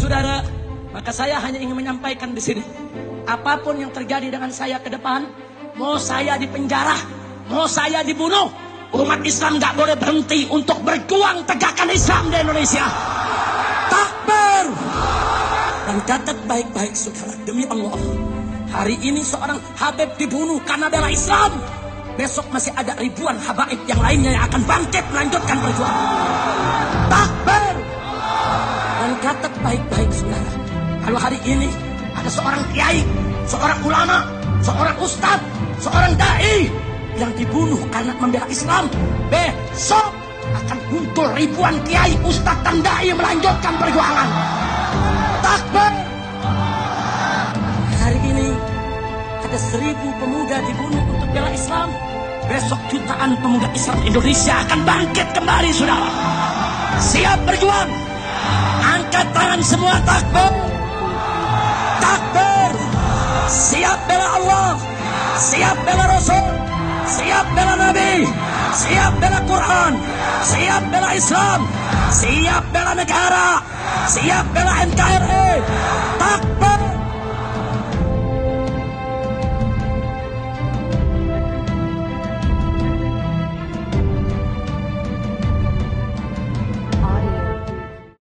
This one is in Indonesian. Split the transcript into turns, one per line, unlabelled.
saudara, maka saya hanya ingin menyampaikan di sini, apapun yang terjadi dengan saya ke depan, mau saya dipenjara, mau saya dibunuh, umat Islam nggak boleh berhenti untuk berjuang tegakkan Islam di Indonesia. Takbir. Dan catat baik-baik saudara, demi Allah, hari ini seorang Habib dibunuh karena bela Islam. Besok masih ada ribuan habaib yang lainnya yang akan bangkit melanjutkan perjuangan. Takbir. Dan catat baik-baik saudara, kalau hari ini ada seorang kiai, seorang ulama, seorang ustadz, seorang dai yang dibunuh karena membela Islam, besok akan muncul ribuan kiai, ustadz dan dai melanjutkan perjuangan. Takbir. Hari ini ada 1000 pemuda dibunuh untuk bela Islam. Besok jutaan pemuda Islam Indonesia akan bangkit kembali, saudara. Siap berjuang. Angkat tangan semua, takbir. Takbir. Siap bela Allah, siap bela Rasul, siap bela Nabi, siap bela Quran, siap bela Islam, siap bela negara, siap bela NKRI. Takbir.